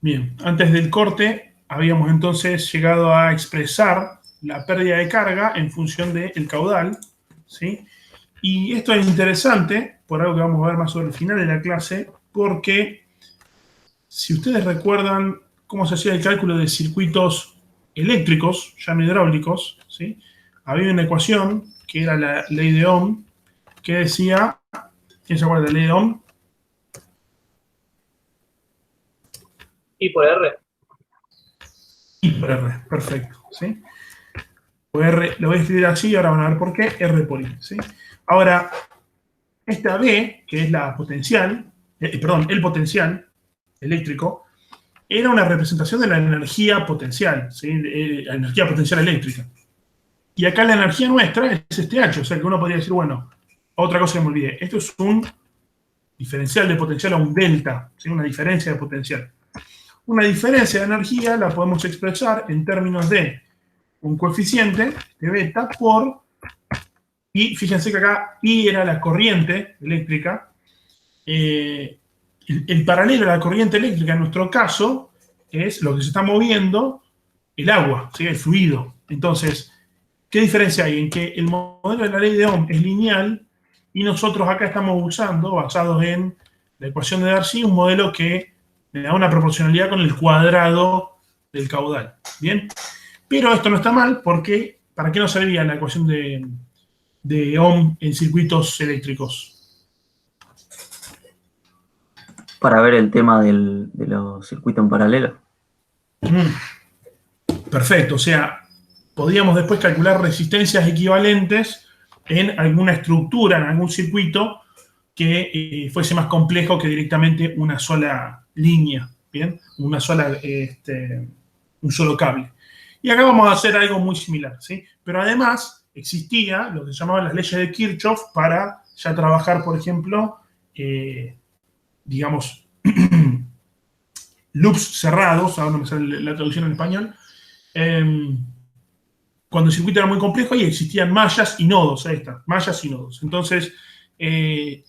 Bien, antes del corte habíamos entonces llegado a expresar la pérdida de carga en función del caudal, ¿sí? Y esto es interesante, por algo que vamos a ver más sobre el final de la clase, porque si ustedes recuerdan cómo se hacía el cálculo de circuitos eléctricos, ya no hidráulicos, ¿sí? Había una ecuación que era la ley de Ohm, que decía, ¿quién se acuerda de la ley de Ohm? I por R. I por R, perfecto, ¿sí? O R, lo voy a escribir así y ahora van a ver por qué, R por I, ¿sí? Ahora, esta B, que es la potencial, perdón, el potencial eléctrico, era una representación de la energía potencial, ¿sí? La energía potencial eléctrica. Y acá la energía nuestra es este H, o sea que uno podría decir, bueno, otra cosa que me olvidé, esto es un diferencial de potencial o un delta, ¿sí? Una diferencia de potencial. Una diferencia de energía la podemos expresar en términos de un coeficiente de beta por, y fíjense que acá I era la corriente eléctrica, el paralelo a la corriente eléctrica en nuestro caso es lo que se está moviendo, el agua, ¿sí? El fluido. Entonces, ¿qué diferencia hay? En que el modelo de la ley de Ohm es lineal y nosotros acá estamos usando, basados en la ecuación de Darcy, un modelo que le da una proporcionalidad con el cuadrado del caudal. ¿Bien? Pero esto no está mal porque ¿para qué nos servía la ecuación de Ohm en circuitos eléctricos? Para ver el tema de los circuitos en paralelo. Perfecto, o sea, podíamos después calcular resistencias equivalentes en alguna estructura, en algún circuito que fuese más complejo que directamente una sola línea, ¿bien? Una sola, un solo cable. Y acá vamos a hacer algo muy similar, ¿sí? Pero además existía lo que se llamaban las leyes de Kirchhoff para ya trabajar, por ejemplo, digamos, loops cerrados, ahora no me sale la traducción en español, cuando el circuito era muy complejo y existían mallas y nodos, ahí está, mallas y nodos. Entonces,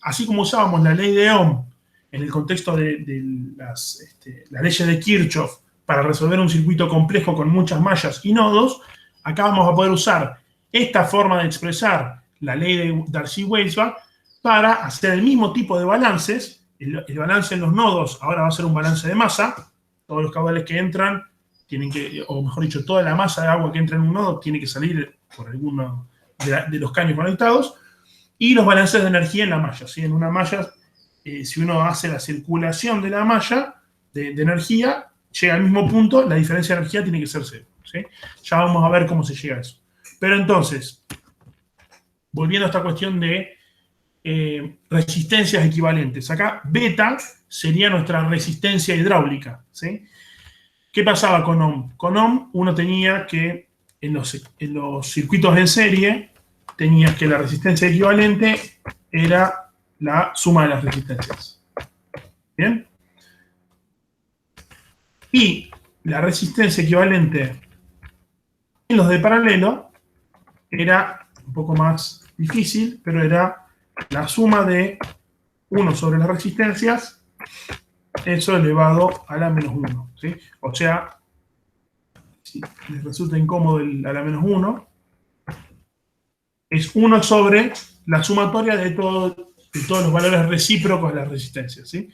así como usábamos la ley de Ohm en el contexto de las leyes de Kirchhoff para resolver un circuito complejo con muchas mallas y nodos, acá vamos a poder usar esta forma de expresar la ley de Darcy-Weisbach para hacer el mismo tipo de balances. El balance en los nodos ahora va a ser un balance de masa. Todos los caudales que entran tienen que, o mejor dicho, toda la masa de agua que entra en un nodo tiene que salir por alguno de los caños conectados. Y los balances de energía en la malla. ¿Sí? En una malla, si uno hace la circulación de la malla de energía, llega al mismo punto, la diferencia de energía tiene que ser cero. ¿Sí? Ya vamos a ver cómo se llega a eso. Pero entonces, volviendo a esta cuestión de resistencias equivalentes. Acá beta sería nuestra resistencia hidráulica. ¿Sí? ¿Qué pasaba con Ohm? Con Ohm uno tenía que, en los circuitos en serie, tenías que la resistencia equivalente era la suma de las resistencias. ¿Bien? Y la resistencia equivalente en los de paralelo era un poco más difícil, pero era la suma de 1 sobre las resistencias, eso elevado a la menos 1. ¿Sí? O sea, si les resulta incómodo a la menos 1, es 1 sobre la sumatoria de todos los valores recíprocos de las resistencias. ¿Sí?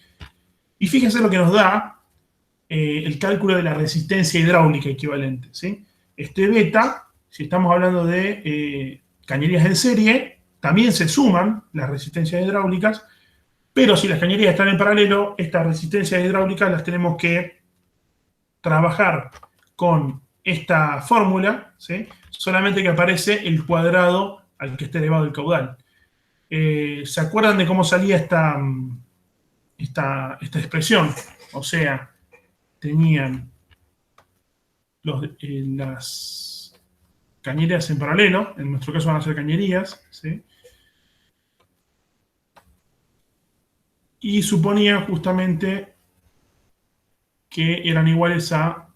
Y fíjense lo que nos da el cálculo de la resistencia hidráulica equivalente. ¿Sí? Este beta, si estamos hablando de cañerías en serie, también se suman las resistencias hidráulicas, pero si las cañerías están en paralelo, estas resistencias hidráulicas las tenemos que trabajar con esta fórmula, ¿sí? Solamente que aparece el cuadrado al que esté elevado el caudal. ¿Se acuerdan de cómo salía esta expresión? O sea, tenían las cañerías en paralelo, en nuestro caso van a ser cañerías, ¿sí? Y suponía justamente que eran iguales a,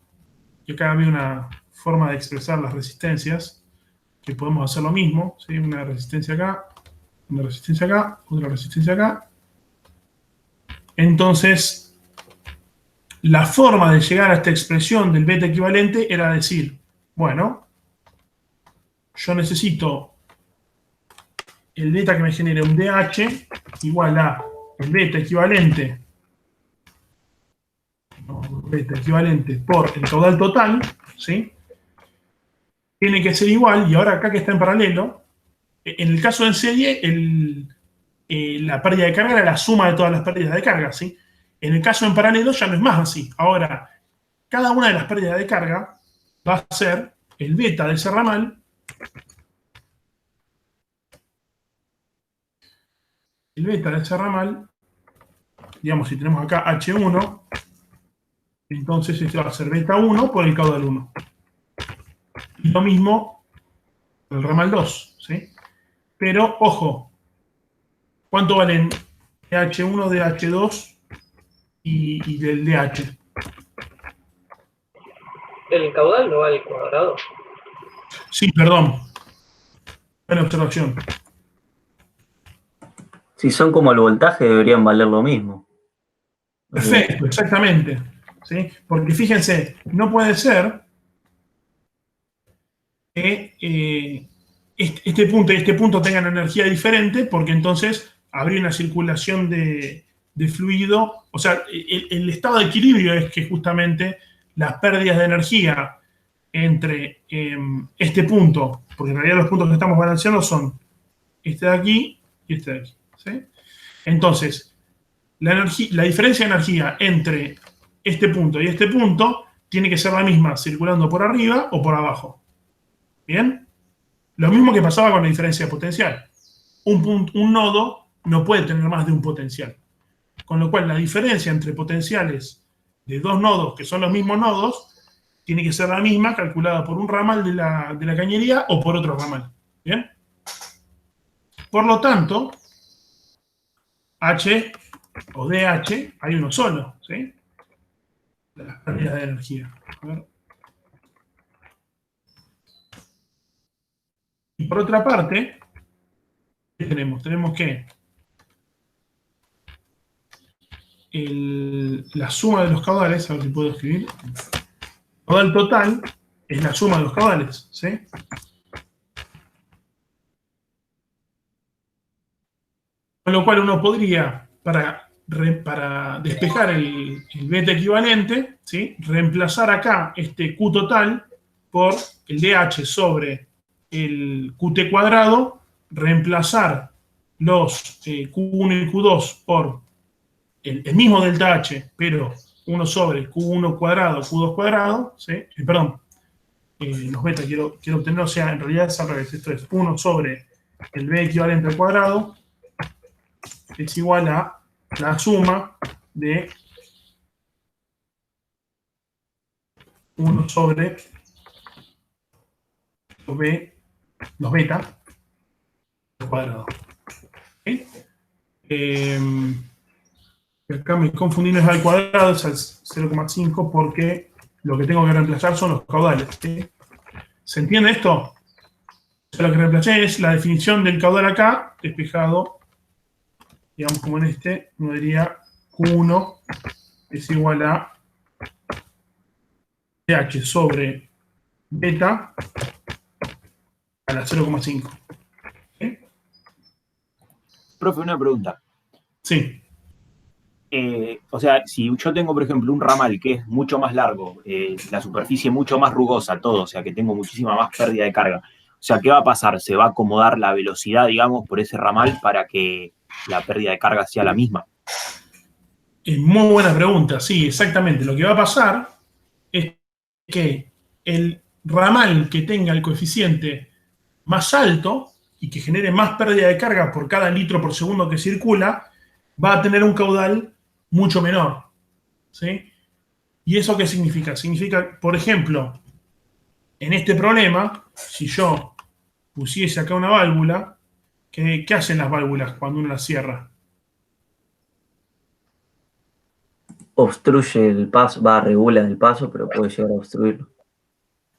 y acá había una forma de expresar las resistencias, que podemos hacer lo mismo, ¿sí? Una resistencia acá, otra resistencia acá. Entonces, la forma de llegar a esta expresión del beta equivalente era decir, bueno, yo necesito el beta que me genere un DH igual a el beta equivalente por el caudal total, ¿sí? Tiene que ser igual, y ahora acá que está en paralelo, en el caso en serie, la pérdida de carga era la suma de todas las pérdidas de carga, ¿sí? En el caso en paralelo ya no es más así. Ahora, cada una de las pérdidas de carga va a ser el beta de ese ramal digamos, si tenemos acá H1, entonces este va a ser beta 1 por el caudal 1. Y lo mismo el ramal 2, ¿sí? Pero, ojo, ¿cuánto valen DH1, DH2 y del DH? El caudal no va al cuadrado. Sí, perdón. Buena observación. Si son como el voltaje, deberían valer lo mismo. Perfecto, exactamente. ¿Sí? Porque fíjense, no puede ser que este punto y este punto tengan energía diferente, porque entonces habría una circulación de fluido. O sea, el estado de equilibrio es que justamente las pérdidas de energía entre este punto, porque en realidad los puntos que estamos balanceando son este de aquí y este de aquí, ¿sí? Entonces, la diferencia de energía entre este punto y este punto tiene que ser la misma circulando por arriba o por abajo. ¿Bien? Lo mismo que pasaba con la diferencia de potencial. Un nodo no puede tener más de un potencial. Con lo cual, la diferencia entre potenciales de dos nodos, que son los mismos nodos, tiene que ser la misma calculada por un ramal de la cañería o por otro ramal. ¿Bien? Por lo tanto, H o DH hay uno solo, ¿sí? De las pérdidas de energía. A ver. Y por otra parte, ¿qué tenemos? Tenemos que la suma de los caudales, a ver si puedo escribir. El caudal total es la suma de los caudales, ¿sí? Con lo cual uno podría, para despejar el beta equivalente, ¿sí? Reemplazar acá este Q total por el DH sobre el QT cuadrado, reemplazar los Q1 y Q2 por el mismo delta H, pero 1 sobre Q1 cuadrado, Q2 cuadrado, ¿sí? Perdón, los beta quiero obtener, o sea, en realidad es al revés. Esto es 1 sobre el B equivalente al cuadrado, es igual a la suma de 1 sobre los beta al cuadrado. ¿Okay? Acá me confundí, no es al cuadrado, es al 0,5 porque lo que tengo que reemplazar son los caudales. ¿Sí? ¿Se entiende esto? O sea, lo que reemplacé es la definición del caudal acá, despejado, digamos como en este, uno diría Q1 es igual a pH sobre beta a la 0,5. ¿Sí? Profe, una pregunta. Sí. O sea, si yo tengo, por ejemplo, un ramal que es mucho más largo, la superficie mucho más rugosa, todo, o sea, que tengo muchísima más pérdida de carga, o sea, ¿qué va a pasar? ¿Se va a acomodar la velocidad, digamos, por ese ramal para que la pérdida de carga sea la misma? Muy buena pregunta, sí, exactamente. Lo que va a pasar es que el ramal que tenga el coeficiente más alto y que genere más pérdida de carga por cada litro por segundo que circula, va a tener un caudal mucho menor. ¿Sí? ¿Y eso qué significa? Significa, por ejemplo, en este problema, si yo pusiese acá una válvula, ¿qué hacen las válvulas cuando uno las cierra? Obstruye el paso, regula el paso, pero puede llegar a obstruirlo.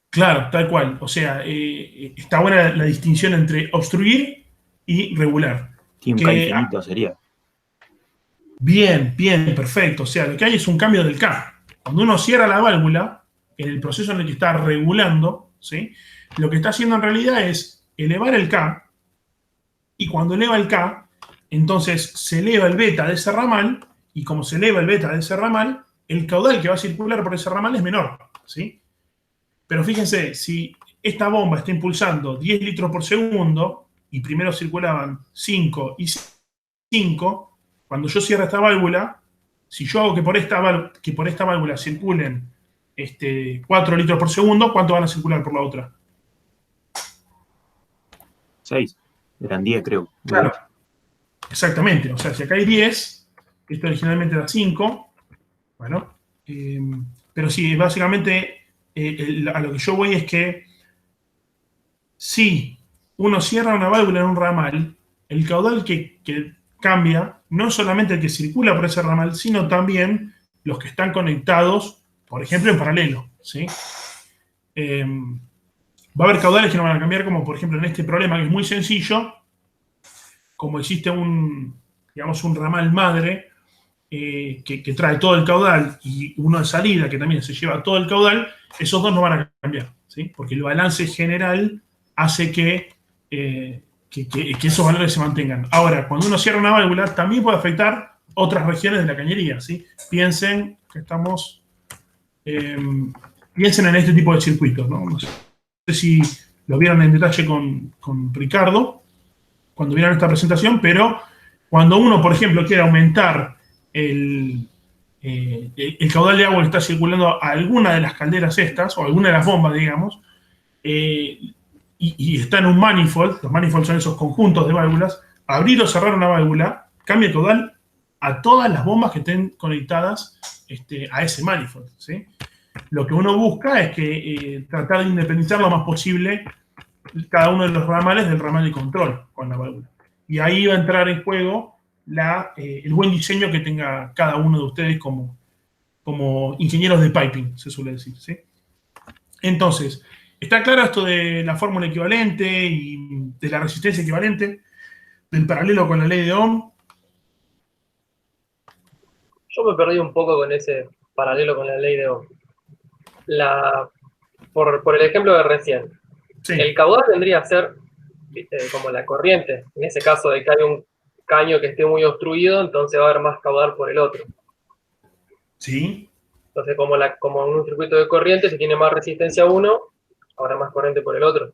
Claro, tal cual. O sea, está buena la distinción entre obstruir y regular. Sí, un K infinito sería. Bien, perfecto. O sea, lo que hay es un cambio del K. Cuando uno cierra la válvula, en el proceso en el que está regulando, ¿sí? Lo que está haciendo en realidad es elevar el K, y cuando eleva el K, entonces se eleva el beta de ese ramal, y como se eleva el beta de ese ramal, el caudal que va a circular por ese ramal es menor, ¿sí? Pero fíjense, si esta bomba está impulsando 10 litros por segundo, y primero circulaban 5 y 5, cuando yo cierro esta válvula, si yo hago que por esta válvula circulen 4 litros por segundo, ¿cuánto van a circular por la otra? 6. Eran 10, creo. Claro. Exactamente. O sea, si acá hay 10, esto originalmente era 5, bueno, pero sí, básicamente a lo que yo voy es que si uno cierra una válvula en un ramal, el caudal que cambia no es solamente el que circula por ese ramal, sino también los que están conectados, por ejemplo, en paralelo, ¿sí? Va a haber caudales que no van a cambiar, como por ejemplo en este problema que es muy sencillo, como existe un ramal madre que trae todo el caudal y uno de salida que también se lleva todo el caudal, esos dos no van a cambiar, ¿sí? Porque el balance general hace que esos valores se mantengan. Ahora, cuando uno cierra una válvula, también puede afectar otras regiones de la cañería, ¿sí? Piensen en este tipo de circuitos, ¿no? No sé si lo vieron en detalle con Ricardo cuando vieron esta presentación, pero cuando uno, por ejemplo, quiere aumentar el caudal de agua que está circulando a alguna de las calderas estas, o alguna de las bombas, digamos, y está en un manifold, los manifolds son esos conjuntos de válvulas, abrir o cerrar una válvula cambia el caudal a todas las bombas que estén conectadas a ese manifold, ¿sí? Lo que uno busca es que tratar de independizar lo más posible cada uno de los ramales del ramal de control con la válvula. Y ahí va a entrar en juego el buen diseño que tenga cada uno de ustedes como ingenieros de piping, se suele decir, ¿sí? Entonces, ¿está claro esto de la fórmula equivalente y de la resistencia equivalente, del paralelo con la ley de Ohm? Yo me perdí un poco con ese paralelo con la ley de Ohm. Por el ejemplo de recién, Sí. el caudal vendría a ser como la corriente. En ese caso de que hay un caño que esté muy obstruido, entonces va a haber más caudal por el otro. Sí. Entonces, como en un circuito de corriente, si tiene más resistencia uno, habrá más corriente por el otro,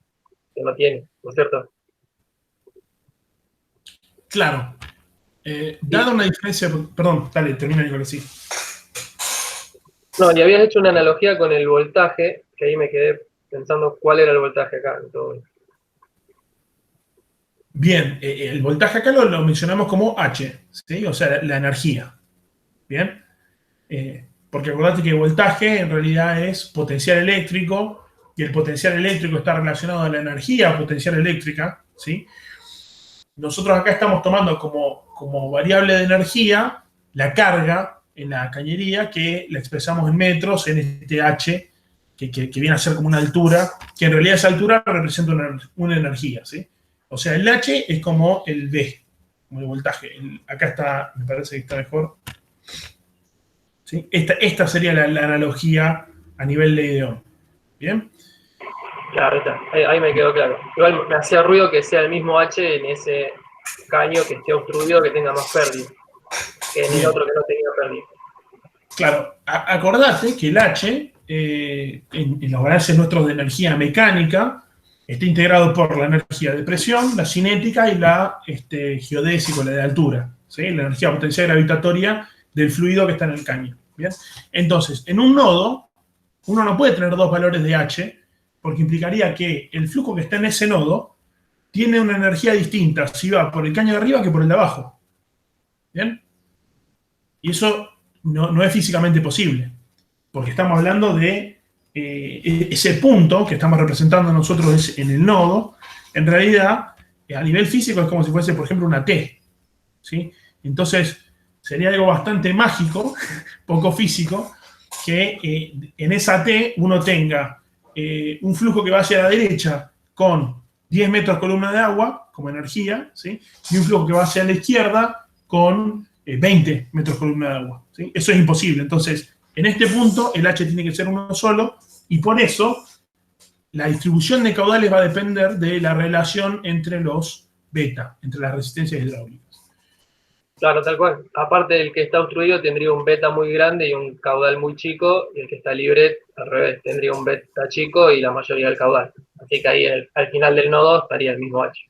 que no tiene, ¿no es cierto? Claro. Dada una diferencia... Perdón, dale, termina, Nicolás, sí. No, y habías hecho una analogía con el voltaje, que ahí me quedé pensando cuál era el voltaje acá en todo esto. Bien, el voltaje acá lo mencionamos como H, ¿sí? O sea, la energía. Bien. Porque acordate que voltaje en realidad es potencial eléctrico, y el potencial eléctrico está relacionado a la energía potencial eléctrica, ¿sí? Nosotros acá estamos tomando como variable de energía la carga en la cañería, que la expresamos en metros, en este H, que viene a ser como una altura, que en realidad esa altura representa una energía, ¿sí? O sea, el H es como el V, como el voltaje. Acá está, me parece que está mejor. ¿Sí? Esta sería la analogía a nivel ley de Ohm. ¿Bien? Claro, ahí está. Ahí me quedó claro. Igual me hacía ruido que sea el mismo H en ese caño que esté obstruido, que tenga más pérdida, que en el otro que no tenía pérdida. Claro, acordate que el H, en los balances nuestros de energía mecánica, está integrado por la energía de presión, la cinética y la geodésica, la de altura, ¿sí? La energía potencial gravitatoria del fluido que está en el caño. ¿Bien? Entonces, en un nodo, uno no puede tener dos valores de H, porque implicaría que el flujo que está en ese nodo tiene una energía distinta si va por el caño de arriba que por el de abajo. ¿Bien? Y eso no es físicamente posible, porque estamos hablando de ese punto que estamos representando nosotros en el nodo. En realidad, a nivel físico es como si fuese, por ejemplo, una T, ¿sí? Entonces, sería algo bastante mágico, poco físico, que en esa T uno tenga un flujo que va hacia la derecha con 10 metros columna de agua como energía, ¿sí? Y un flujo que va hacia la izquierda con 20 metros columna de agua, ¿sí? Eso es imposible. Entonces, En este punto, el H tiene que ser uno solo, y por eso la distribución de caudales va a depender de la relación entre los beta, entre las resistencias hidráulicas. Claro, tal cual. Aparte, el que está obstruido tendría un beta muy grande y un caudal muy chico, y el que está libre, al revés, tendría un beta chico y la mayoría del caudal. Así que ahí al final del nodo estaría el mismo H.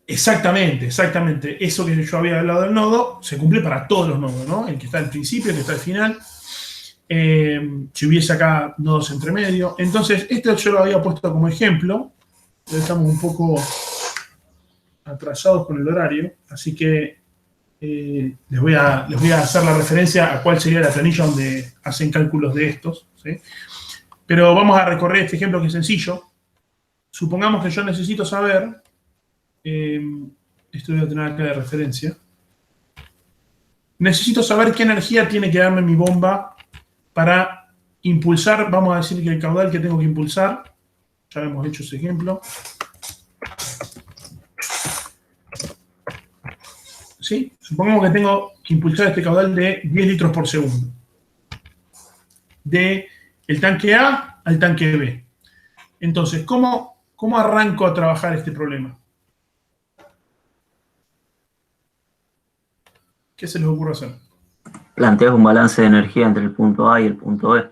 Exactamente, exactamente. Eso que yo había hablado del nodo se cumple para todos los nodos, ¿no? El que está al principio, el que está al final. Si hubiese acá nodos entre medio. Entonces, esto yo lo había puesto como ejemplo. Estamos un poco atrasados con el horario, así que les voy a hacer la referencia a cuál sería la planilla donde hacen cálculos de estos, ¿sí? Pero vamos a recorrer este ejemplo que es sencillo. Supongamos que yo necesito saber, esto lo voy a tener acá de referencia, necesito saber qué energía tiene que darme mi bomba para impulsar, vamos a decir que el caudal que tengo que impulsar, ya hemos hecho ese ejemplo, ¿sí? Supongamos que tengo que impulsar este caudal de 10 litros por segundo. De el tanque A al tanque B. Entonces, ¿cómo arranco a trabajar este problema? ¿Qué se les ocurre hacer? Planteas un balance de energía entre el punto A y el punto B.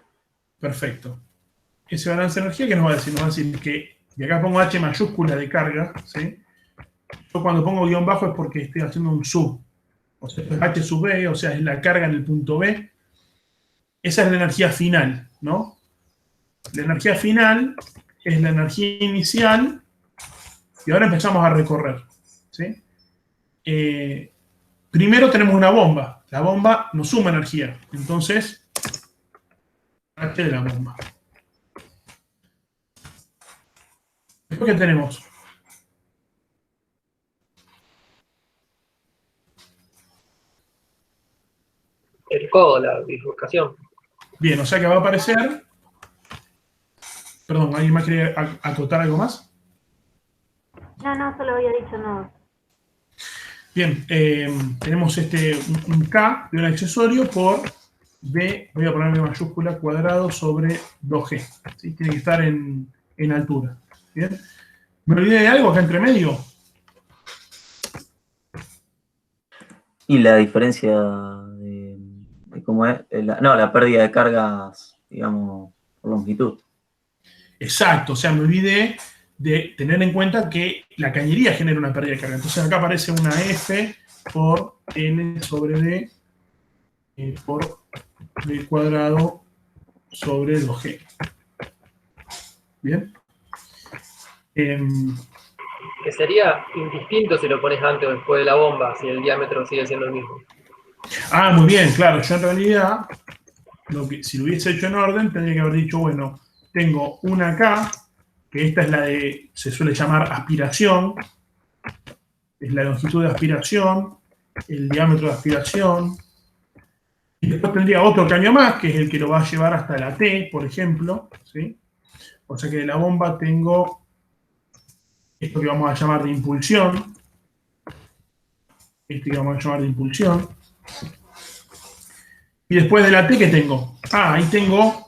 Perfecto. Ese balance de energía, ¿qué nos va a decir? Nos va a decir que, y acá pongo H mayúscula de carga, ¿sí? Yo cuando pongo guión bajo es porque estoy haciendo un sub. O sea, H sub B, o sea, es la carga en el punto B. Esa es la energía final, ¿no? La energía final es la energía inicial y ahora empezamos a recorrer, ¿sí? Primero tenemos una bomba. La bomba nos suma energía. Entonces, H de la bomba. Después, ¿qué tenemos? El codo, la bifurcación. Bien, o sea que va a aparecer... Perdón, ¿alguien más quiere acotar algo más? No, solo había dicho no. Bien, tenemos un K de un accesorio por B, voy a ponerle mayúscula, cuadrado sobre 2G. ¿Sí? Tiene que estar en altura. ¿Bien? ¿Me olvidé de algo acá entre medio? Y la diferencia de cómo es, la pérdida de cargas, digamos, por longitud. Exacto, o sea, me olvidé de tener en cuenta que la cañería genera una pérdida de carga. Entonces acá aparece una F por N sobre D por D cuadrado sobre 2G. ¿Bien? Que sería indistinto si lo pones antes o después de la bomba, si el diámetro sigue siendo el mismo. Ah, muy bien, claro. Yo en realidad, si lo hubiese hecho en orden, tendría que haber dicho, bueno, tengo una acá, que esta es la de, se suele llamar aspiración, es la longitud de aspiración, el diámetro de aspiración, y después tendría otro caño más, que es el que lo va a llevar hasta la T, por ejemplo, ¿sí? O sea que de la bomba tengo esto que vamos a llamar de impulsión, este que vamos a llamar de impulsión, y después de la T, ¿qué tengo? Ah, ahí tengo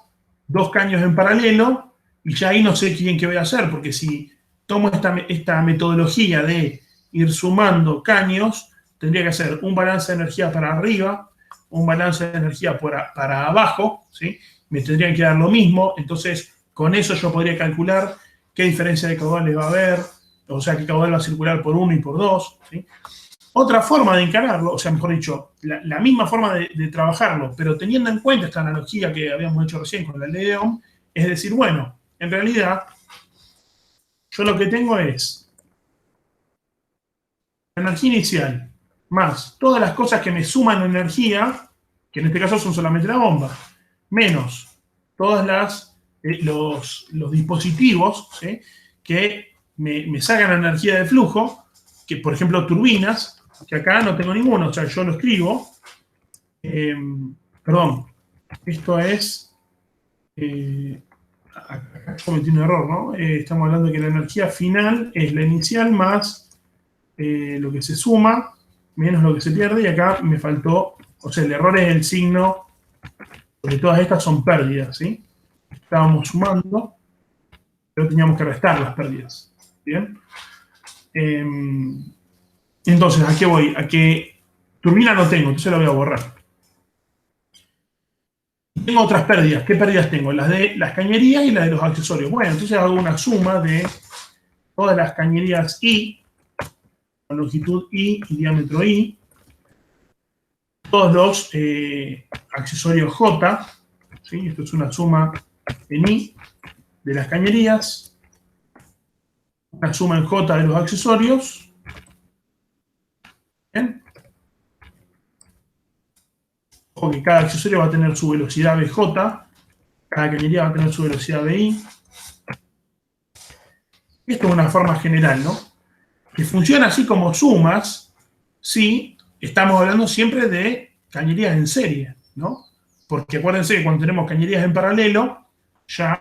dos caños en paralelo, y ya ahí no sé qué voy a hacer, porque si tomo esta metodología de ir sumando caños, tendría que hacer un balance de energía para arriba, un balance de energía para abajo, ¿sí? Me tendrían que dar lo mismo, entonces con eso yo podría calcular qué diferencia de caudales va a haber, o sea, qué caudal va a circular por 1 y por 2, ¿sí? Otra forma de encararlo, o sea, mejor dicho, la misma forma de trabajarlo, pero teniendo en cuenta esta analogía que habíamos hecho recién con la ley de Ohm, es decir, bueno, en realidad, yo lo que tengo es la energía inicial más todas las cosas que me suman energía, que en este caso son solamente la bomba, menos todas los dispositivos, ¿sí? Que me sacan energía de flujo, que por ejemplo turbinas, que acá no tengo ninguno, o sea, yo lo escribo, perdón, esto es, acá cometí un error, ¿no? Estamos hablando de que la energía final es la inicial más lo que se suma, menos lo que se pierde, y acá me faltó, o sea, el error es el signo porque todas estas son pérdidas, ¿sí? Estábamos sumando, pero teníamos que restar las pérdidas, ¿bien? Entonces, ¿a qué voy? A que turbina no tengo, entonces la voy a borrar. Tengo otras pérdidas. ¿Qué pérdidas tengo? Las de las cañerías y las de los accesorios. Bueno, entonces hago una suma de todas las cañerías I, con longitud I y diámetro I, todos los accesorios J, ¿sí? Esto es una suma en I de las cañerías, una suma en J de los accesorios. ¿Bien? Ojo que cada accesorio va a tener su velocidad BJ, cada cañería va a tener su velocidad BI. Esto es una forma general, ¿no? Que funciona así como sumas, si estamos hablando siempre de cañerías en serie, ¿no? Porque acuérdense que cuando tenemos cañerías en paralelo, ya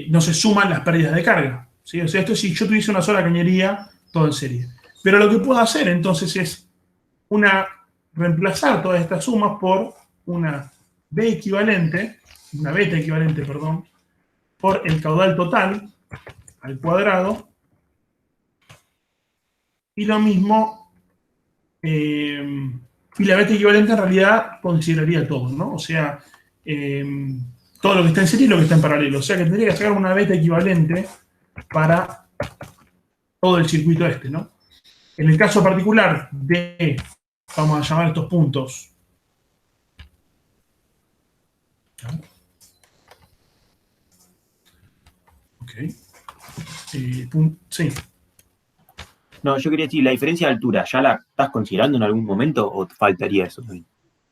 no se suman las pérdidas de carga, ¿sí? O sea, esto es si yo tuviese una sola cañería, todo en serie. Pero lo que puedo hacer entonces es reemplazar todas estas sumas por una B equivalente, una beta equivalente, perdón, por el caudal total al cuadrado, y lo mismo, y la beta equivalente en realidad consideraría todo, ¿no? O sea, todo lo que está en serie y lo que está en paralelo. O sea que tendría que sacar una beta equivalente para todo el circuito este, ¿no? En el caso particular de, vamos a llamar estos puntos, ok, sí. No, yo quería decir, la diferencia de altura, ¿ya la estás considerando en algún momento o te faltaría eso también?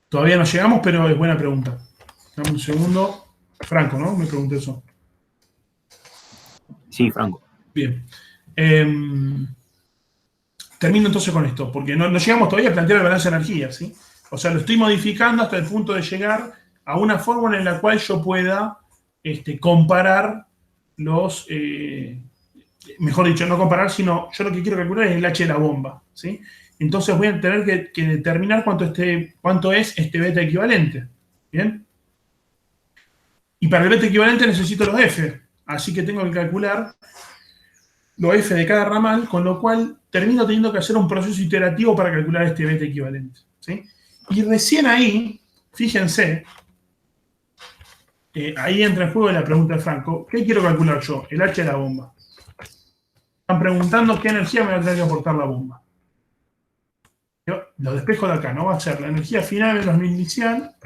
Todavía no llegamos, pero es buena pregunta. Dame un segundo. Franco, ¿no? Me pregunté eso. Sí, Franco. Bien. Termino entonces con esto, porque no llegamos todavía a plantear el balance de energía, ¿sí? O sea, lo estoy modificando hasta el punto de llegar a una fórmula en la cual yo pueda comparar los... mejor dicho, no comparar, sino yo lo que quiero calcular es el H de la bomba, ¿sí? Entonces voy a tener que determinar cuánto es este beta equivalente, ¿bien? Y para el beta equivalente necesito los F, así que tengo que calcular los F de cada ramal, con lo cual termino teniendo que hacer un proceso iterativo para calcular este beta equivalente, ¿sí? Y recién ahí, fíjense, ahí entra en juego la pregunta de Franco, ¿qué quiero calcular yo? El H de la bomba. Están preguntando qué energía me va a tener que aportar la bomba. Yo lo despejo de acá, ¿no? Va a ser la energía final menos la inicial,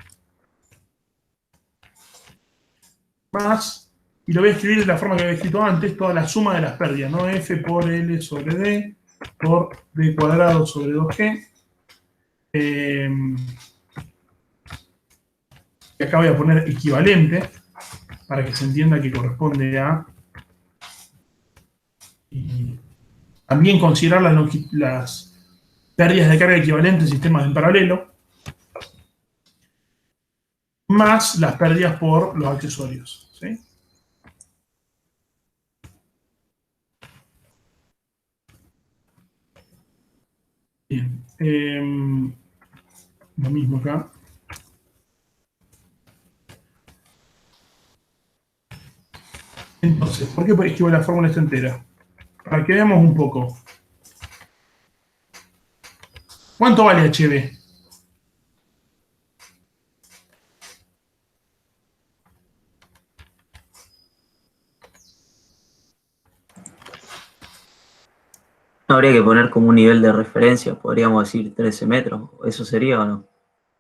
más, y lo voy a escribir de la forma que había escrito antes, toda la suma de las pérdidas, ¿no? F por L sobre D, por D cuadrado sobre 2G. Y acá voy a poner equivalente, para que se entienda que corresponde a... Y también considerar las pérdidas de carga equivalentes en sistemas en paralelo, más las pérdidas por los accesorios, ¿sí? Bien. Lo mismo acá. Entonces, ¿por qué escribo la fórmula esta entera? Para que veamos un poco. ¿Cuánto vale HB? No habría que poner como un nivel de referencia, podríamos decir 13 metros, ¿eso sería o no?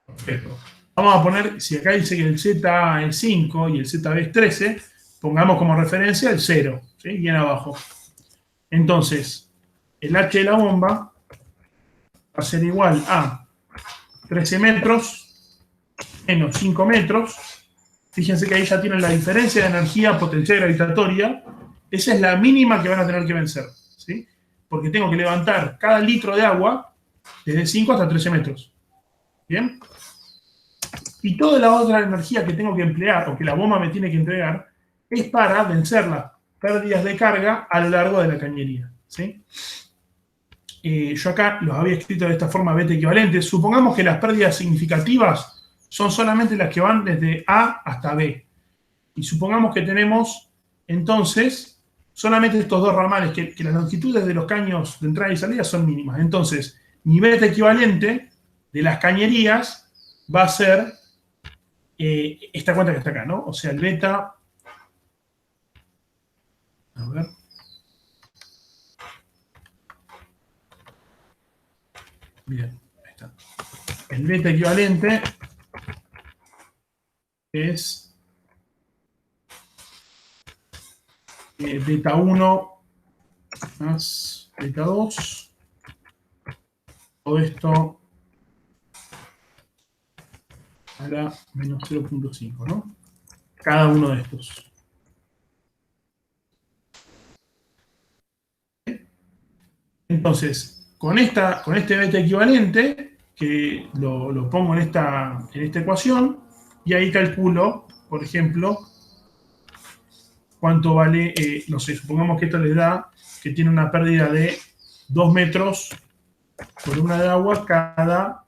Perfecto. Vamos a poner, si acá dice que el Z es 5 y el ZB es 13, pongamos como referencia el 0, ¿sí? Bien abajo. Entonces, el H de la bomba va a ser igual a 13 metros menos 5 metros. Fíjense que ahí ya tienen la diferencia de energía potencial gravitatoria. Esa es la mínima que van a tener que vencer, ¿sí? Porque tengo que levantar cada litro de agua desde 5 hasta 13 metros. ¿Bien? Y toda la otra energía que tengo que emplear, o que la bomba me tiene que entregar, es para vencer las pérdidas de carga a lo largo de la cañería, ¿sí? Yo acá los había escrito de esta forma beta equivalente. Supongamos que las pérdidas significativas son solamente las que van desde A hasta B. Y supongamos que tenemos, entonces, solamente estos dos ramales, que las longitudes de los caños de entrada y salida son mínimas. Entonces, mi beta equivalente de las cañerías va a ser esta cuenta que está acá, ¿no? O sea, el beta... A ver... Bien, ahí está. El beta equivalente es beta 1 más beta 2. Todo esto a la menos 0.5, ¿no? Cada uno de estos. Entonces, con este beta equivalente, que lo pongo en esta ecuación, y ahí calculo, por ejemplo, cuánto vale, no sé, supongamos que esto les da que tiene una pérdida de 2 metros columna de agua cada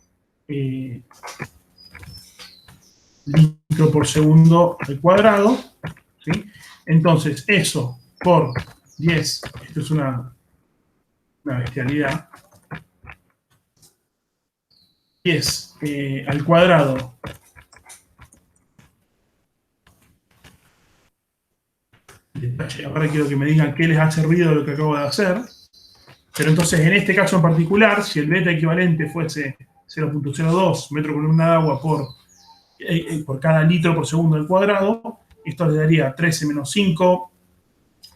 litro por segundo al cuadrado, ¿sí? Entonces, eso por 10, esto es una bestialidad, 10 al cuadrado ahora quiero que me digan qué les ha servido lo que acabo de hacer, pero entonces en este caso en particular, si el beta equivalente fuese 0.02 metro columna de agua por cada litro por segundo al cuadrado, esto le daría 13 menos 5,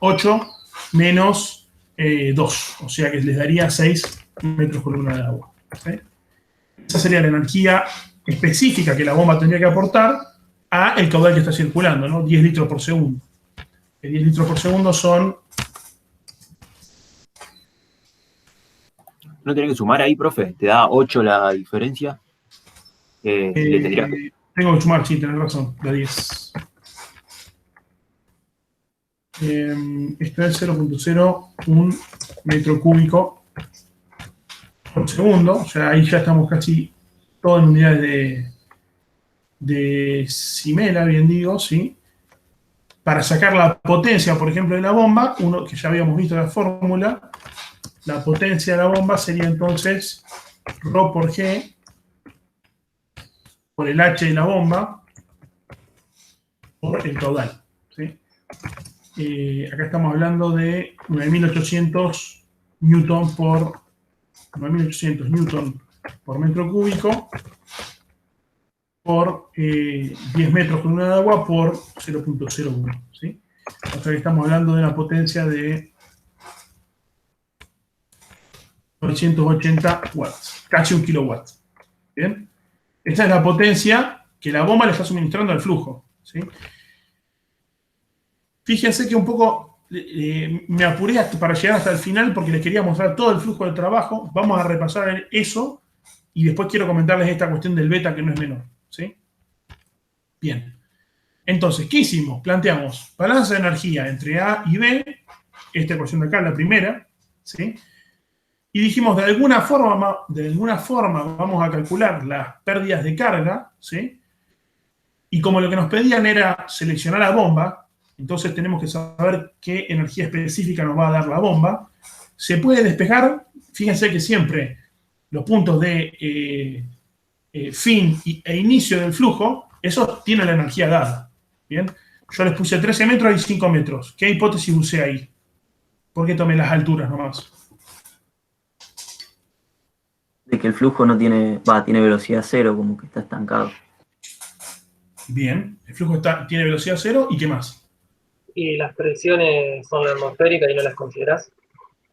8 menos 2, o sea que les daría 6 metros columna de agua, ¿sí? Esa sería la energía específica que la bomba tendría que aportar a el caudal que está circulando, ¿no? 10 litros por segundo. Que 10 litros por segundo son... ¿No tenés que sumar ahí, profe? ¿Te da 8 la diferencia? Le tendrías que... Tengo que sumar, sí, tenés razón, da 10. Esto es 0.01 metro cúbico por segundo, o sea, ahí ya estamos casi todo en unidades de Simela, bien digo, ¿sí? Para sacar la potencia, por ejemplo, de la bomba, uno que ya habíamos visto la fórmula, la potencia de la bomba sería entonces Rho por G por el H de la bomba por el caudal, ¿sí? Acá estamos hablando de 9.800 newton por 9.800 newton por metro cúbico por 10 metros con una de agua por 0.01, ¿sí? O sea que estamos hablando de una potencia de 980 watts, casi 1 kilowatt. ¿Bien? Esta es la potencia que la bomba le está suministrando al flujo, ¿sí? Fíjense que un poco me apuré para llegar hasta el final porque les quería mostrar todo el flujo del trabajo. Vamos a repasar eso y después quiero comentarles esta cuestión del beta que no es menor, ¿sí? Bien. Entonces, ¿qué hicimos? Planteamos balanza de energía entre A y B, esta ecuación de acá, la primera, ¿sí? Y dijimos, de alguna forma vamos a calcular las pérdidas de carga, ¿sí? Y como lo que nos pedían era seleccionar la bomba, entonces tenemos que saber qué energía específica nos va a dar la bomba. Se puede despejar, fíjense que siempre los puntos de fin e inicio del flujo, esos tienen la energía dada. ¿Bien? Yo les puse 13 metros y 5 metros. ¿Qué hipótesis usé ahí? ¿Por qué tomé las alturas nomás? De que el flujo no tiene velocidad cero, como que está estancado. Bien, el flujo tiene velocidad cero, ¿y qué más? Y las presiones son atmosféricas y no las considerás.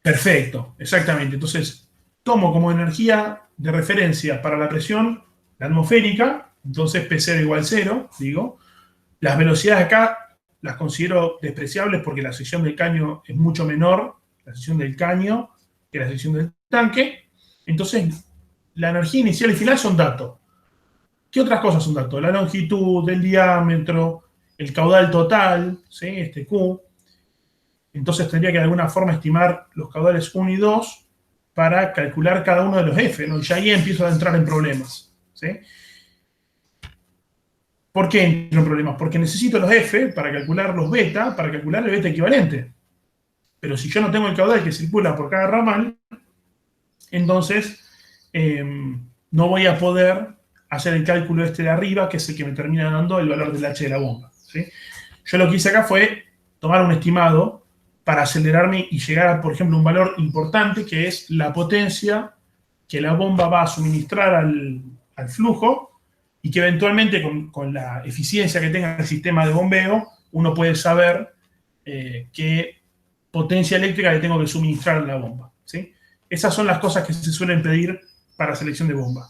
Perfecto, exactamente. Entonces, tomo como energía de referencia para la presión la atmosférica, entonces P0 igual 0, digo. Las velocidades acá las considero despreciables porque la sección del caño es mucho menor, la sección del caño, que la sección del tanque. Entonces, la energía inicial y final son datos. ¿Qué otras cosas son datos? La longitud, el diámetro, el caudal total, ¿sí? Este Q. Entonces tendría que de alguna forma estimar los caudales 1 y 2 para calcular cada uno de los F, ¿no? Y ya ahí empiezo a entrar en problemas, ¿sí? ¿Por qué entro en problemas? Porque necesito los F para calcular los beta, para calcular el beta equivalente. Pero si yo no tengo el caudal que circula por cada ramal, entonces no voy a poder hacer el cálculo este de arriba, que es el que me termina dando el valor del H de la bomba, ¿sí? Yo lo que hice acá fue tomar un estimado para acelerarme y llegar a, por ejemplo, un valor importante, que es la potencia que la bomba va a suministrar al flujo, y que eventualmente con la eficiencia que tenga el sistema de bombeo, uno puede saber qué potencia eléctrica le tengo que suministrar a la bomba, ¿sí? Esas son las cosas que se suelen pedir para selección de bomba.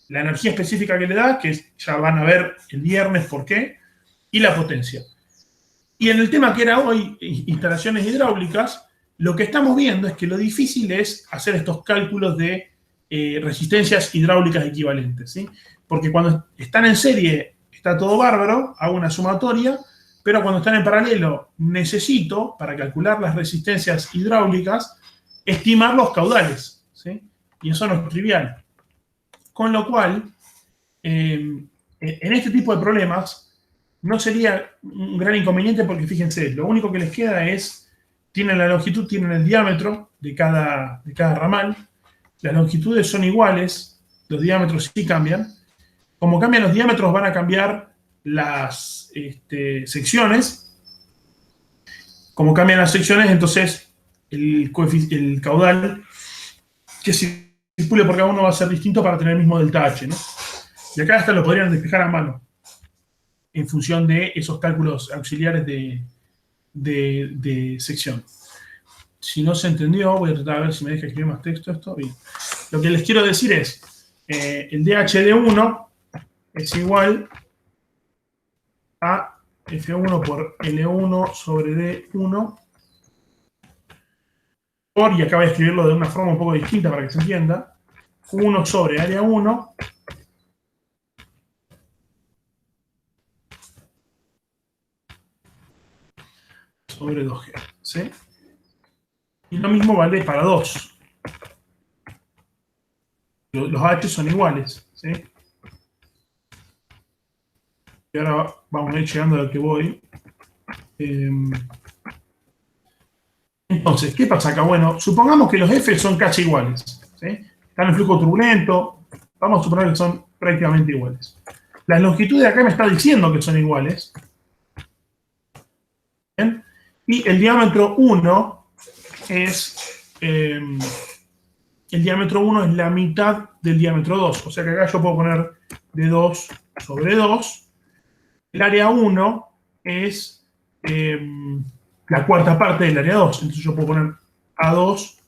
La energía específica que le da, que ya van a ver el viernes por qué, y la potencia. Y en el tema que era hoy, instalaciones hidráulicas, lo que estamos viendo es que lo difícil es hacer estos cálculos de resistencias hidráulicas equivalentes, ¿sí? Porque cuando están en serie está todo bárbaro, hago una sumatoria, pero cuando están en paralelo necesito, para calcular las resistencias hidráulicas, estimar los caudales, ¿sí? Y eso no es trivial. Con lo cual, en este tipo de problemas, no sería un gran inconveniente porque, fíjense, lo único que les queda es, tienen la longitud, tienen el diámetro de cada ramal, las longitudes son iguales, los diámetros sí cambian. Como cambian los diámetros, van a cambiar las secciones. Como cambian las secciones, entonces el caudal que circule por cada uno va a ser distinto para tener el mismo delta H, ¿no? Y acá hasta lo podrían despejar a mano, en función de esos cálculos auxiliares de sección. Si no se entendió, voy a tratar de ver si me deja escribir más texto esto. Bien. Lo que les quiero decir es, el DH de 1 es igual a F1 por L1 sobre D1 por, y acá voy a escribirlo de una forma un poco distinta para que se entienda, 1 sobre área 1 sobre 2G, ¿sí? Y lo mismo vale para 2. Los H son iguales, ¿sí? Y ahora vamos a ir llegando a lo que voy. Entonces, ¿qué pasa acá? Bueno, supongamos que los F son casi iguales, ¿sí? Están en flujo turbulento, vamos a suponer que son prácticamente iguales. La longitud de acá me está diciendo que son iguales. ¿Bien? Y el diámetro 1 es... el diámetro 1 es la mitad del diámetro 2. O sea que acá yo puedo poner de 2 sobre 2. El área 1 es la cuarta parte del área 2. Entonces yo puedo poner A2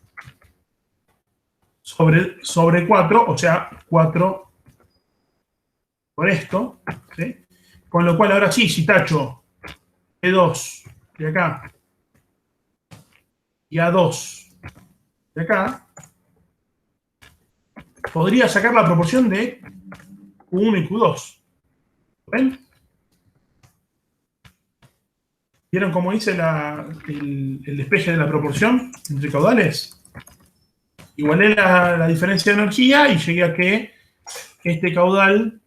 sobre 4, o sea, 4 por esto, ¿sí? Con lo cual ahora sí, si tacho E2 de acá y A2 de acá, podría sacar la proporción de Q1 y Q2. ¿Ven? ¿Vieron cómo hice el despeje de la proporción entre caudales? Igualé la diferencia de energía y llegué a que este caudal,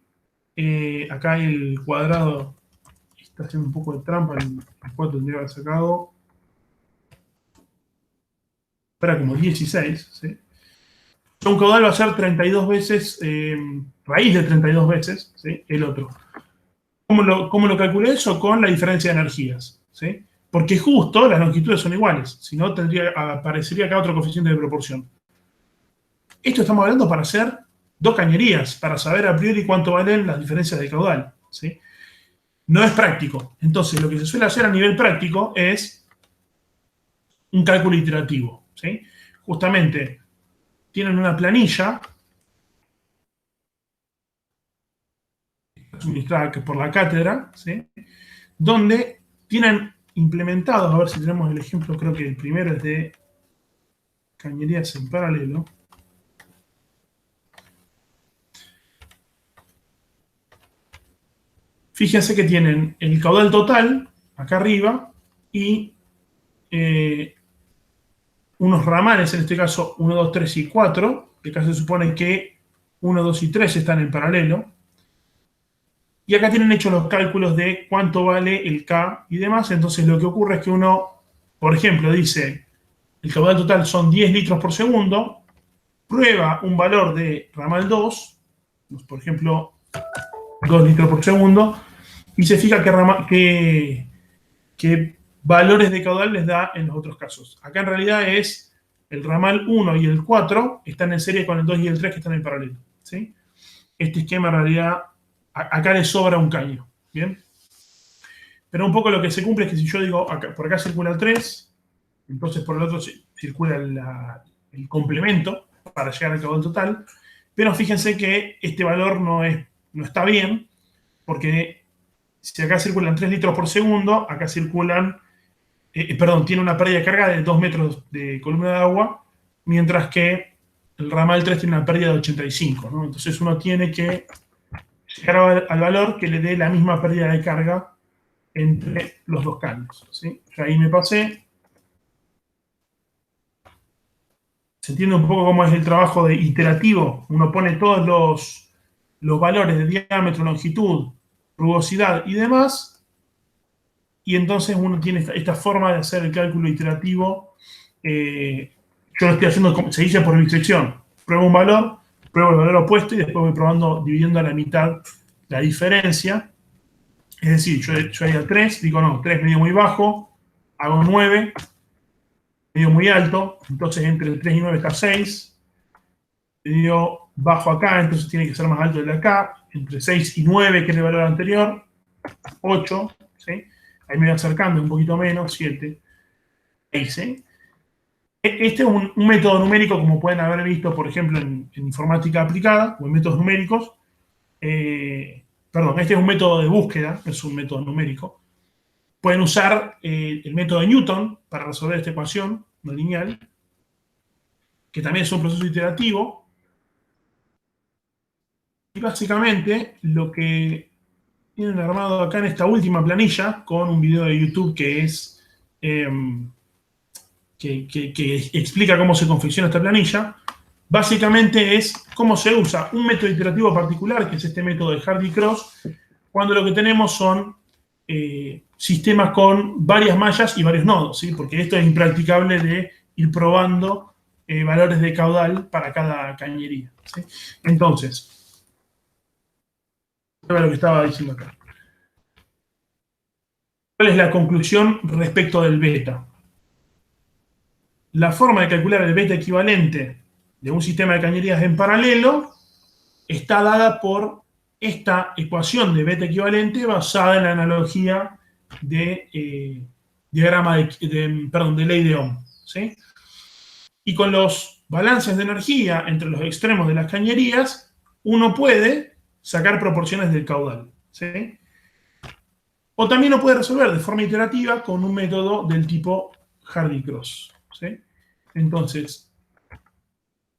acá el cuadrado está haciendo un poco de trampa, el 4 tendría que haber sacado, era como 16, ¿sí? Un caudal va a ser 32 veces, raíz de 32 veces, ¿sí? El otro. ¿Cómo lo calculé eso? Con la diferencia de energías, ¿sí? Porque justo las longitudes son iguales, si no aparecería acá otro coeficiente de proporción. Esto estamos hablando para hacer dos cañerías, para saber a priori cuánto valen las diferencias de caudal, ¿sí? No es práctico. Entonces, lo que se suele hacer a nivel práctico es un cálculo iterativo, ¿sí? Justamente, tienen una planilla suministrada por la cátedra, ¿sí? Donde tienen implementados, a ver si tenemos el ejemplo, creo que el primero es de cañerías en paralelo. Fíjense que tienen el caudal total, acá arriba, y unos ramales, en este caso 1, 2, 3 y 4, que acá se supone que 1, 2 y 3 están en paralelo. Y acá tienen hechos los cálculos de cuánto vale el K y demás. Entonces lo que ocurre es que uno, por ejemplo, dice, el caudal total son 10 litros por segundo, prueba un valor de ramal 2, por ejemplo, 2 litros por segundo, y se fija qué valores de caudal les da en los otros casos. Acá en realidad es el ramal 1 y el 4 están en serie con el 2 y el 3 que están en paralelo, ¿sí? Este esquema en realidad, acá le sobra un caño, ¿bien? Pero un poco lo que se cumple es que si yo digo, por acá circula el 3, entonces por el otro circula el complemento para llegar al caudal total, pero fíjense que este valor no está bien, porque si acá circulan 3 litros por segundo, acá circulan, tiene una pérdida de carga de 2 metros de columna de agua, mientras que el ramal 3 tiene una pérdida de 85, ¿no? Entonces uno tiene que llegar al valor que le dé la misma pérdida de carga entre los dos caños, ¿sí? Yo ahí me pasé. Se entiende un poco cómo es el trabajo de iterativo. Uno pone todos los valores de diámetro, longitud, rugosidad y demás, y entonces uno tiene esta forma de hacer el cálculo iterativo. Yo lo estoy haciendo, se dice por bisección. Pruebo un valor, pruebo el valor opuesto y después voy probando, dividiendo a la mitad la diferencia. Es decir, yo haría 3, digo no, 3 medio muy bajo, hago 9, medio muy alto, entonces entre el 3 y 9 está 6, medio bajo acá, entonces tiene que ser más alto el de acá, entre 6 y 9, que es el valor anterior, 8, ¿sí? Ahí me voy acercando un poquito menos, 7, 6, ¿sí? Este es un método numérico, como pueden haber visto, por ejemplo, en informática aplicada, o en métodos numéricos. Este es un método de búsqueda, es un método numérico. Pueden usar el método de Newton para resolver esta ecuación no lineal, que también es un proceso iterativo. Y básicamente lo que tienen armado acá en esta última planilla, con un video de YouTube que es que explica cómo se confecciona esta planilla, básicamente es cómo se usa un método iterativo particular, que es este método de Hardy-Cross, cuando lo que tenemos son sistemas con varias mallas y varios nodos, ¿sí? Porque esto es impracticable de ir probando valores de caudal para cada cañería, ¿sí? Entonces, lo que estaba diciendo acá. ¿Cuál es la conclusión respecto del beta? La forma de calcular el beta equivalente de un sistema de cañerías en paralelo está dada por esta ecuación de beta equivalente basada en la analogía de diagrama de ley de Ohm, ¿sí? Y con los balances de energía entre los extremos de las cañerías, uno puede sacar proporciones del caudal, ¿sí? O también lo puede resolver de forma iterativa con un método del tipo Hardy-Cross, ¿sí? Entonces,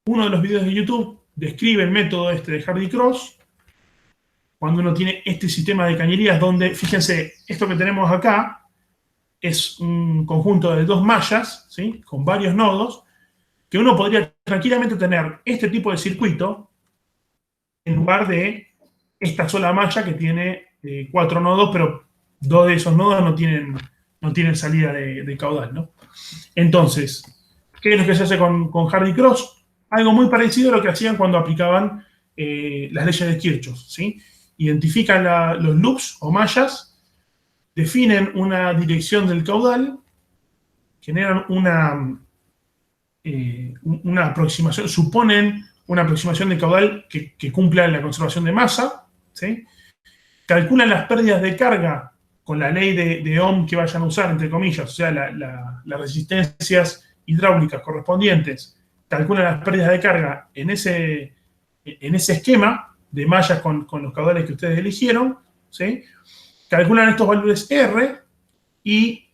uno de los videos de YouTube describe el método de Hardy-Cross, cuando uno tiene este sistema de cañerías donde, fíjense, esto que tenemos acá es un conjunto de dos mallas, ¿sí? Con varios nodos, que uno podría tranquilamente tener este tipo de circuito en lugar de esta sola malla que tiene 4 nodos, pero 2 de esos nodos no tienen salida de caudal, ¿no? Entonces, ¿qué es lo que se hace con Hardy-Cross? Algo muy parecido a lo que hacían cuando aplicaban las leyes de Kirchhoff, ¿sí? Identifican los loops o mallas, definen una dirección del caudal, generan una aproximación, suponen una aproximación de caudal que cumpla la conservación de masa, ¿sí? Calculan las pérdidas de carga con la ley de Ohm que vayan a usar, entre comillas, o sea, las resistencias hidráulicas correspondientes, calculan las pérdidas de carga en ese esquema de mallas con los caudales que ustedes eligieron, ¿sí? Calculan estos valores R y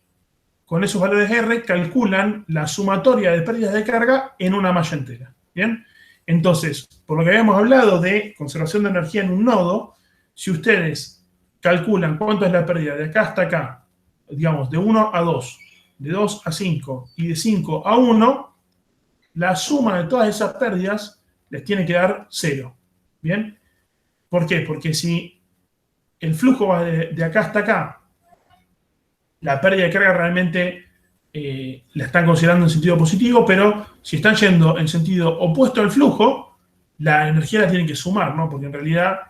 con esos valores R calculan la sumatoria de pérdidas de carga en una malla entera, ¿bien? Entonces, por lo que habíamos hablado de conservación de energía en un nodo, si ustedes calculan cuánto es la pérdida de acá hasta acá, digamos, de 1 a 2, de 2 a 5 y de 5 a 1, la suma de todas esas pérdidas les tiene que dar 0, ¿bien? ¿Por qué? Porque si el flujo va de acá hasta acá, la pérdida de carga realmente la están considerando en sentido positivo, pero si están yendo en sentido opuesto al flujo, la energía la tienen que sumar, ¿no? Porque en realidad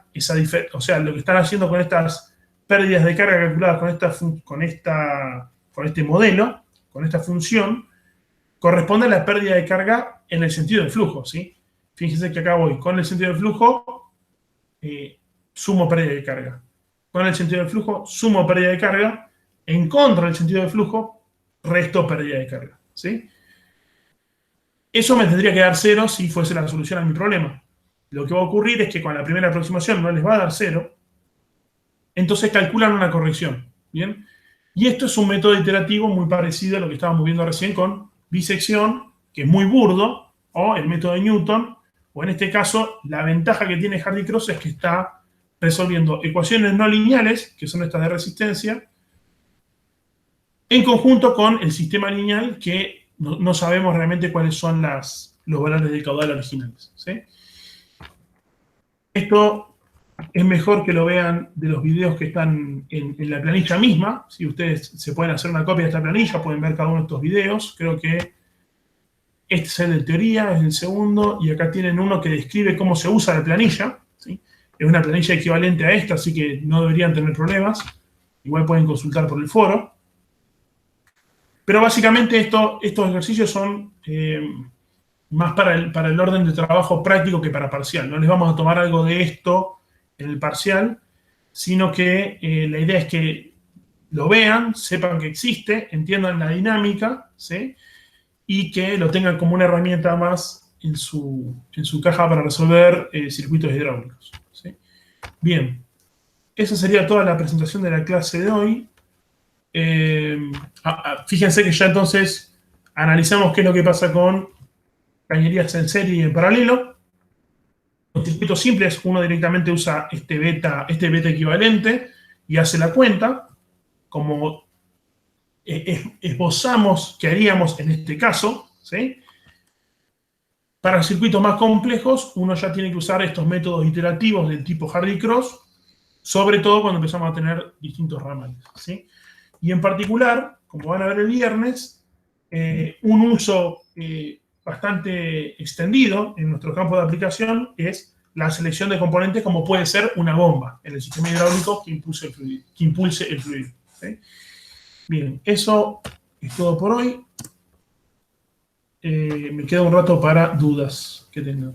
o sea, lo que están haciendo con estas pérdidas de carga calculadas con este modelo, con esta función, corresponde a la pérdida de carga en el sentido del flujo, ¿sí? Fíjense que acá voy con el sentido del flujo, sumo pérdida de carga. Con el sentido del flujo, sumo pérdida de carga. En contra del sentido del flujo, resto pérdida de carga, ¿sí? Eso me tendría que dar 0 si fuese la solución a mi problema. Lo que va a ocurrir es que con la primera aproximación no les va a dar 0, entonces calculan una corrección, ¿bien? Y esto es un método iterativo muy parecido a lo que estábamos viendo recién con bisección, que es muy burdo, o el método de Newton, o en este caso, la ventaja que tiene Hardy-Cross es que está resolviendo ecuaciones no lineales, que son estas de resistencia, en conjunto con el sistema lineal que no sabemos realmente cuáles son los valores del caudal originales, ¿sí? Esto es mejor que lo vean de los videos que están en la planilla misma. Si ustedes se pueden hacer una copia de esta planilla, pueden ver cada uno de estos videos. Creo que este es el de teoría, es el segundo, y acá tienen uno que describe cómo se usa la planilla, ¿sí? Es una planilla equivalente a esta, así que no deberían tener problemas. Igual pueden consultar por el foro. Pero básicamente estos ejercicios son más para el orden de trabajo práctico que para parcial. No les vamos a tomar algo de esto en el parcial, sino que la idea es que lo vean, sepan que existe, entiendan la dinámica, ¿sí? Y que lo tengan como una herramienta más en su caja para resolver circuitos hidráulicos, ¿sí? Bien, esa sería toda la presentación de la clase de hoy. Fíjense que ya entonces analizamos qué es lo que pasa con cañerías en serie y en paralelo. Los circuitos simples, uno directamente usa este beta equivalente y hace la cuenta, como esbozamos que haríamos en este caso, ¿sí? Para circuitos más complejos, uno ya tiene que usar estos métodos iterativos del tipo Hardy-Cross, sobre todo cuando empezamos a tener distintos ramales, ¿sí? Y en particular, como van a ver el viernes, un uso bastante extendido en nuestro campo de aplicación es la selección de componentes, como puede ser una bomba en el sistema hidráulico que impulse el fluido, ¿sí? Bien, eso es todo por hoy. Me queda un rato para dudas que tengan.